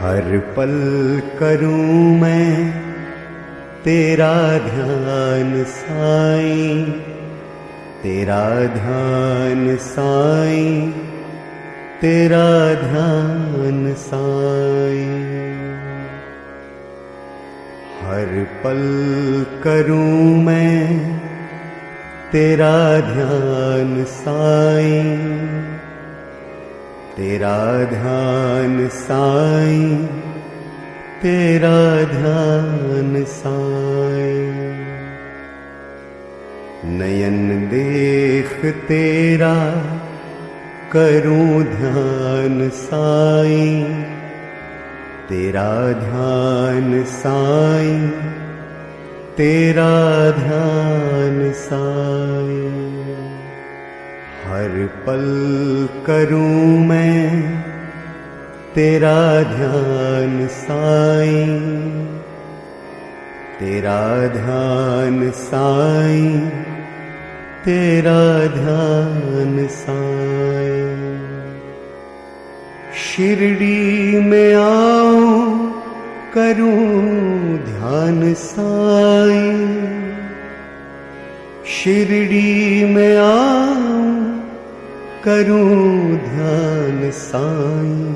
हर पल करूं मैं तेरा ध्यान साईं, तेरा ध्यान साईं, तेरा ध्यान साईं। हर पल करूं मैं तेरा ध्यान साईं, तेरा ध्यान साईं, तेरा ध्यान साईं। नयन देख तेरा करूं ध्यान साईं, तेरा ध्यान साईं, तेरा ध्यान साईं। हर पल करूं मैं तेरा ध्यान साईं, तेरा ध्यान साईं, तेरा ध्यान साईं। शिरडी में आऊं करूं ध्यान साईं, शिरडी में आऊं करूं ध्यान साईं,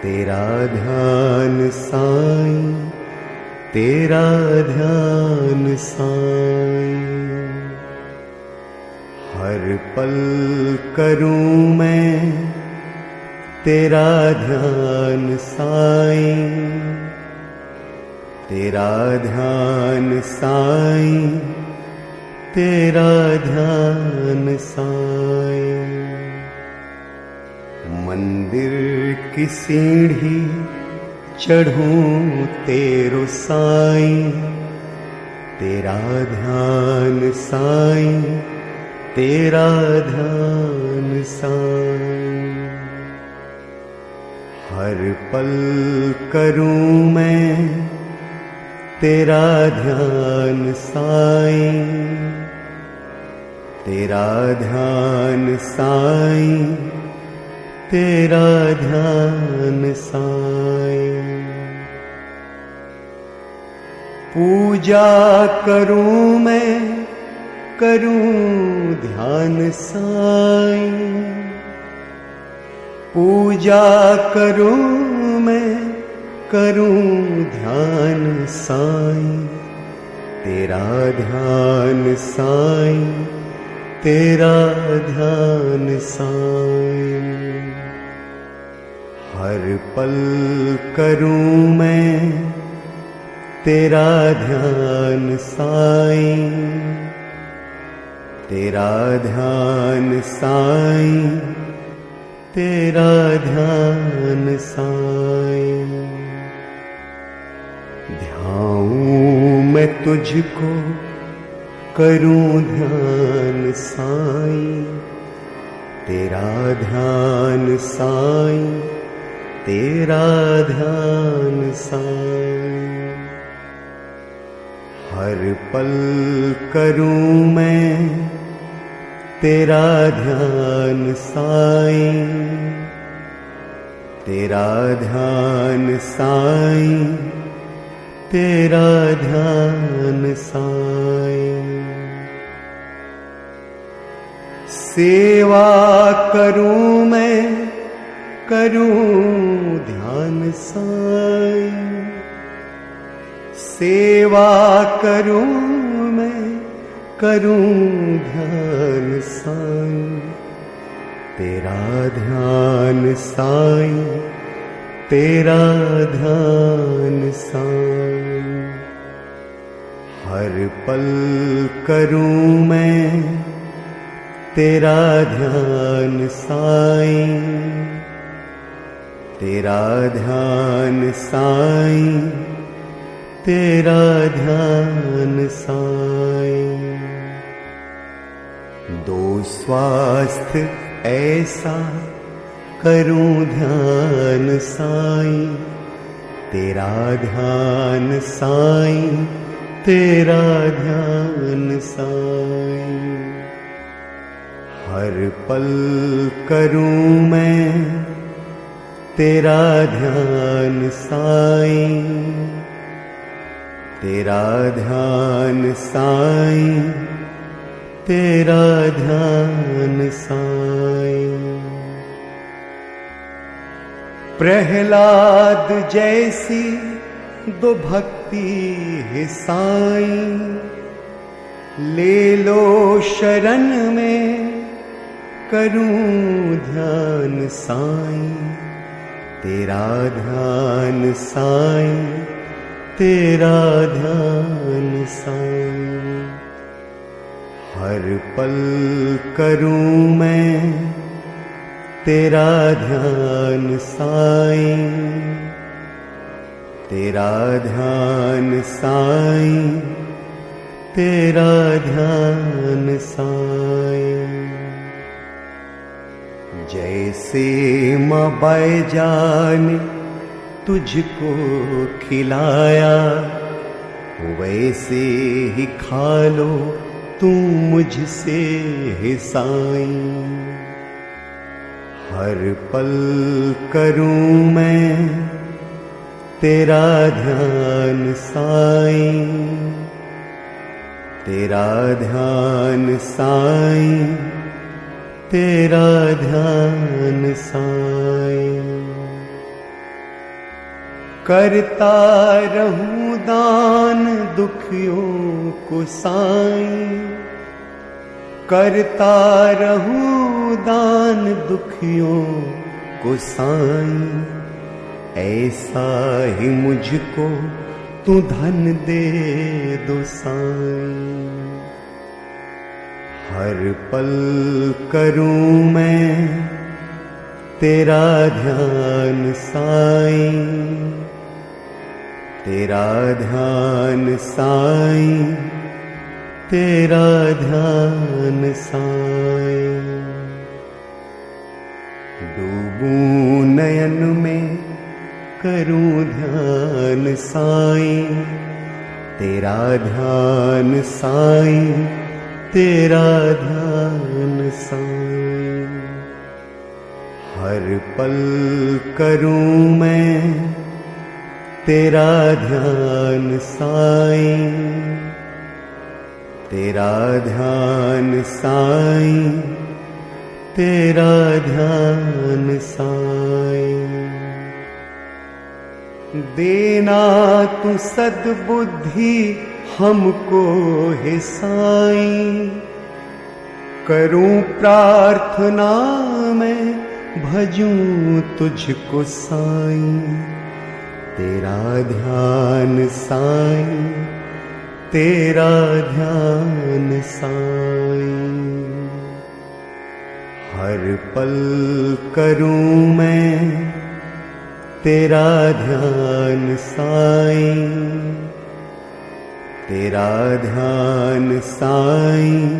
तेरा ध्यान साईं, तेरा ध्यान साईं। हर पल करूं मैं तेरा ध्यान साईं, तेरा ध्यान साईं, तेरा ध्यान साईं। मंदिर की सीढ़ी चढ़ूं तेरो साईं, तेरा ध्यान साईं, तेरा ध्यान साईं। हर पल करूं मैं तेरा ध्यान साईं, तेरा ध्यान साईं, तेरा ध्यान साईं। पूजा करूं मैं करूं ध्यान साईं, पूजा करूं मैं करूं ध्यान साईं, तेरा ध्यान साईं, तेरा ध्यान साईं। हर पल करूं मैं तेरा ध्यान साईं, तेरा ध्यान साईं, तेरा ध्यान साईं। ध्याऊं मैं तुझको करूं ध्यान साईं, तेरा ध्यान साईं, तेरा ध्यान साईं। हर पल करूं मैं तेरा ध्यान साईं, तेरा ध्यान साईं, तेरा ध्यान साईं। सेवा करूं मैं करूं ध्यान साईं, सेवा करूं मैं करूं ध्यान साईं, तेरा ध्यान साईं, तेरा ध्यान साईं। हर पल करूं मैं तेरा ध्यान साईं, तेरा ध्यान साईं, तेरा ध्यान साईं। दो स्वास्थ्य ऐसा करूं ध्यान साईं, तेरा ध्यान साईं, तेरा ध्यान साईं। हर पल करूं मैं तेरा ध्यान साईं, तेरा ध्यान साईं, तेरा ध्यान साईं। प्रहलाद जैसी दो भक्ति है साईं, ले लो शरण में करूं ध्यान साईं, तेरा ध्यान साईं, तेरा ध्यान साईं। हर पल करूं मैं तेरा ध्यान साईं, तेरा ध्यान साईं, तेरा ध्यान साईं। जैसे माँ बैजान ने तुझको खिलाया, वैसे ही खा लो तू मुझसे है साईं। हर पल करूं मैं तेरा ध्यान साईं, तेरा ध्यान साईं, तेरा ध्यान साईं। करता रहूं दान दुखियों को साईं, करता रहूं दान दुखियों को साईं। ऐसा ही मुझको तू धन दे दो साईं। हर पल करूं मैं तेरा ध्यान साईं, तेरा ध्यान साईं, तेरा ध्यान साईं। डूबूं नयन में करूं ध्यान साईं, तेरा ध्यान साईं, तेरा ध्यान साईं। हर पल करूं मैं तेरा ध्यान साईं, तेरा ध्यान साईं, तेरा ध्यान साईं। देना तू सद्बुद्धि हमको है साईं, करूं प्रार्थना मैं भजूं तुझको साईं। तेरा ध्यान साईं, तेरा ध्यान साईं। हर पल करूं मैं तेरा ध्यान साईं, तेरा ध्यान साईं,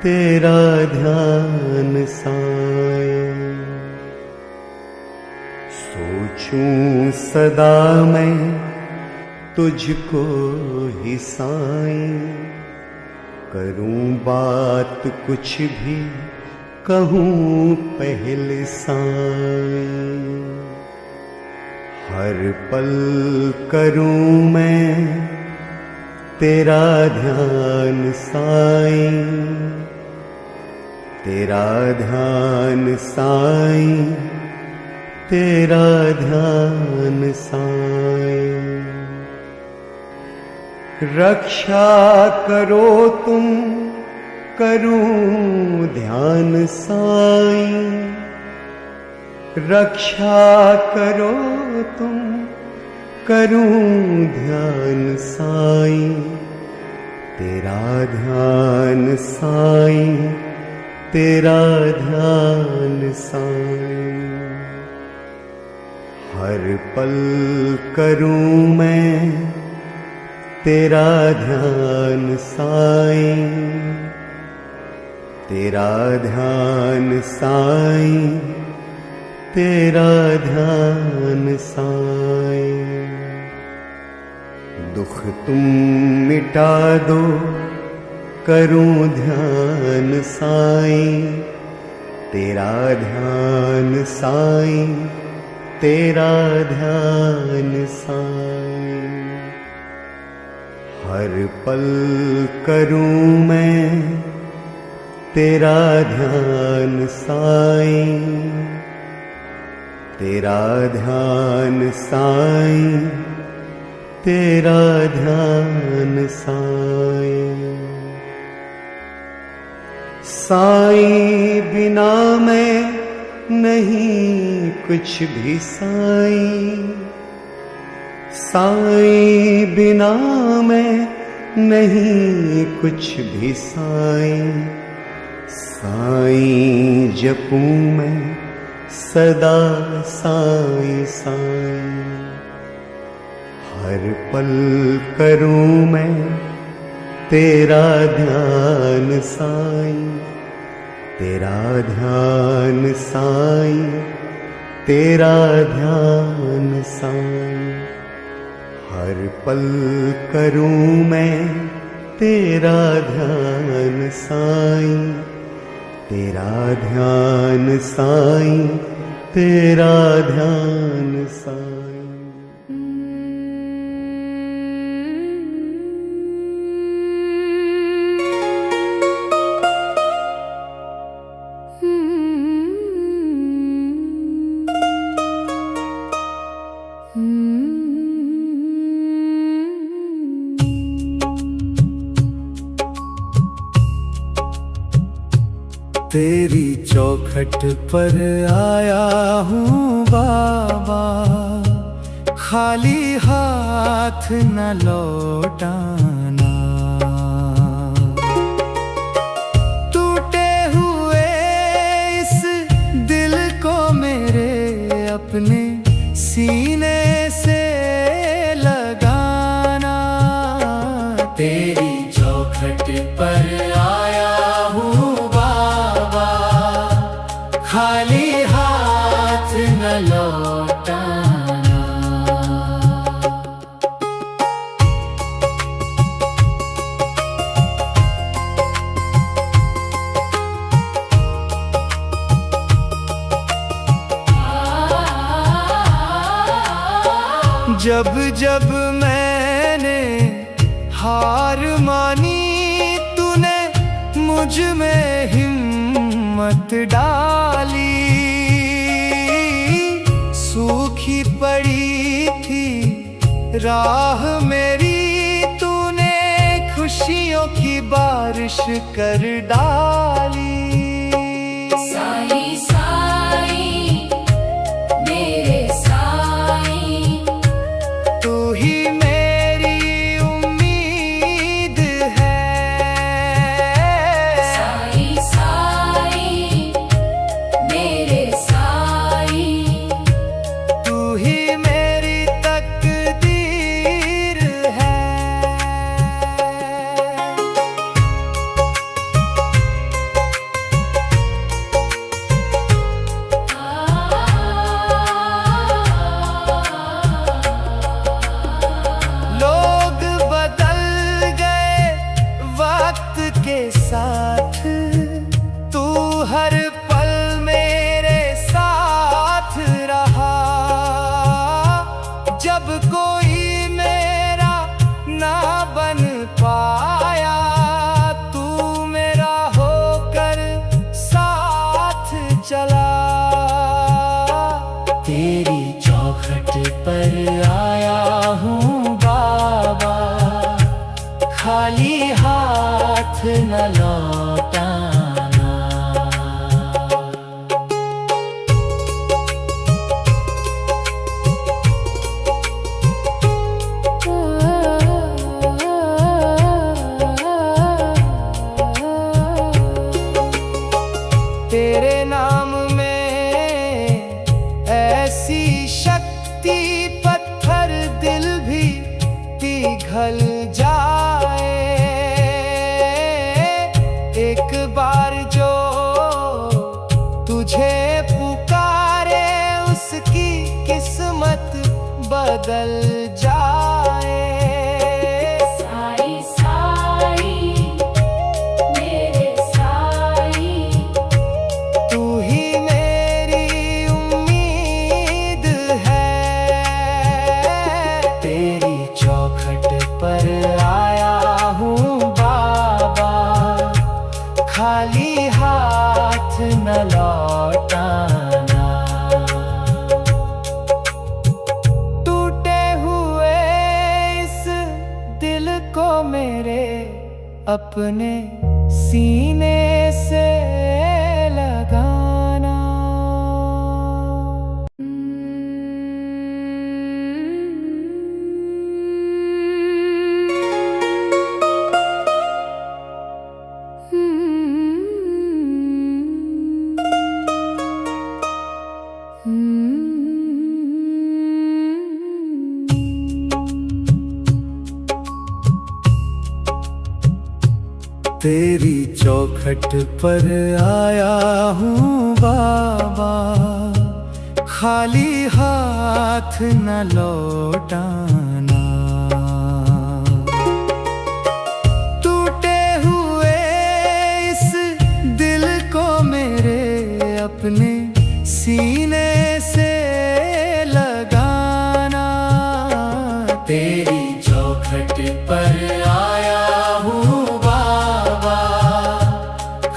तेरा ध्यान साईं। सोचूं सदा मैं तुझको ही साईं, करूं बात कुछ भी कहूं पहले साईं। हर पल करूं मैं तेरा ध्यान साईं, तेरा ध्यान साईं, तेरा ध्यान साईं। रक्षा करो तुम करूं ध्यान साईं, रक्षा करो तुम करूं ध्यान साईं। तेरा ध्यान साईं, तेरा ध्यान साईं। हर पल करूं मैं तेरा ध्यान साईं, तेरा ध्यान साईं, तेरा ध्यान साईं। दुख तुम मिटा दो करूं ध्यान साईं, तेरा ध्यान साईं, तेरा ध्यान साईं। हर पल करूं मैं तेरा ध्यान साईं, तेरा ध्यान साईं, तेरा ध्यान साईं। साईं बिना मैं नहीं कुछ भी साईं, साईं बिना मैं नहीं कुछ भी साईं। साईं जपूं मैं सदा साईं साईं। हर पल करूं मैं तेरा ध्यान साईं, तेरा ध्यान साईं, तेरा ध्यान साईं। हर पल करूं मैं तेरा ध्यान साईं, तेरा ध्यान साईं, तेरा ध्यान साईं। तेरी चौखट पर आया हूँ बाबा, खाली हाथ न लौटाना। टूटे हुए इस दिल को मेरे अपने सीने से लगाना। तेरी चौखट पर आया हूँ बाबा, खाली हाथ न लौटाना। जब जब मैंने हार मानी, तूने मुझ में हिम्मत डाली। सूखी पड़ी थी राह मेरी, तूने खुशियों की बारिश कर डाली। साईं साईं मेरे साईं, तू ही मेरी उम्मीद है। साईं साईं मेरे साईं, तू ही मेरी तकदीर है। लोग बदल गए वक्त के साथ, तू हर पल मेरे साथ रहा। जब कोई मेरा ना बन पाया, तू मेरा होकर साथ चला। तेरी चौखट पर आया हूँ बाबा, खाली हाथ न लौटाना। तेरे नाम में ऐसी शक्ति, पत्थर दिल भी पिघल जाए। एक बार जो तुझे पुकारे, उसकी किस्मत बदल जाए। साईं साईं मेरे साईं, तू ही मेरी उम्मीद अपने सीने से लगाना। तेरी चौखट पर आया हूँ बाबा, खाली हाथ न लौटाना। टूटे हुए इस दिल को मेरे अपने सीने से लगाना। तेरी चौखट पर आया हूँ बाबा,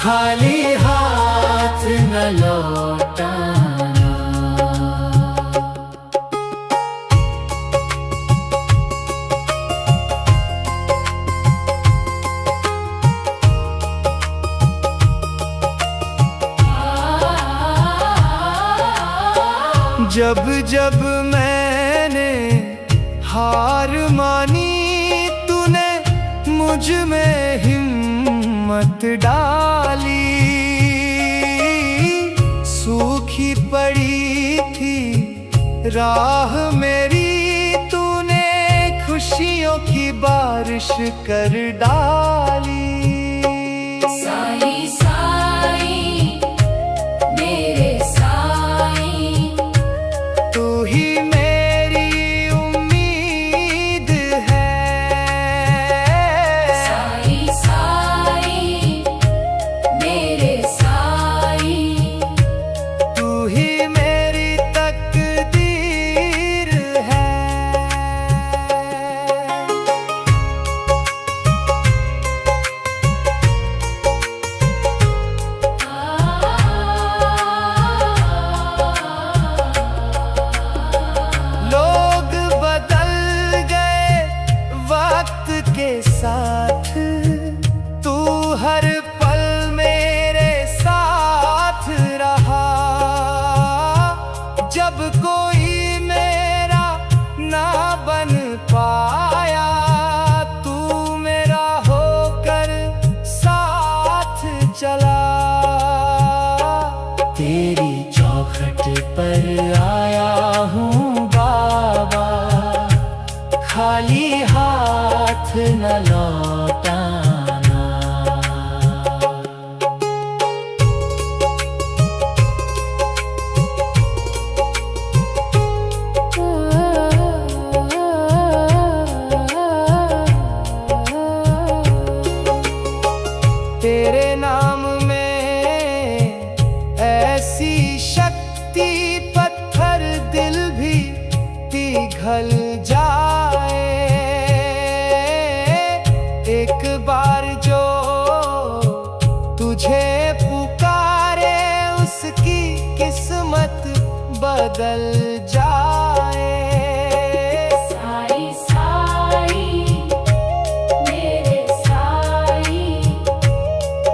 खाली हाथ न लौटाना। जब जब मैंने हार मानी, तूने मुझ में हिम्मत डाली। सूखी पड़ी थी राह मेरी, तूने खुशियों की बारिश कर डाली। साईं साईं मेरे साईं, तू ही मेरी उम्मीद है। साईं साईं मेरे साईं, तू ही मेरी तकदीर है। लोग बदल गए वक्त के साथ, तू हर पल मेरे साथ रहा। जब कोई मेरा ना बन पाया, तू मेरा होकर साथ चला। तेरी चौखट पर आया हूँ बाबा, खाली हाथ न लौटाना। तेरे नाम में ऐसी शक्ति, पत्थर दिल भी पिघल जाए। एक बार जो तुझे पुकारे, उसकी किस्मत बदल जाए। साईं साईं मेरे साईं,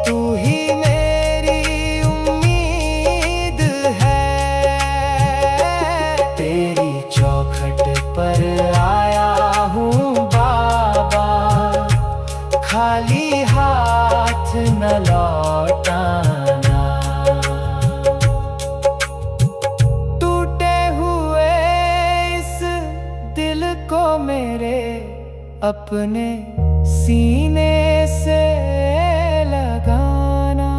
तू ही मेरी उम्मीद है। तेरी चौखट पर आया हूँ बाबा, खाली हाथ न लौटाना। टूटे हुए इस दिल को मेरे अपने सीने से लगाना।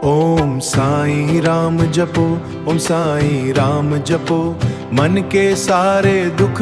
ओम साईं राम जपो, ओम साईं राम जपो, मन के सारे दुख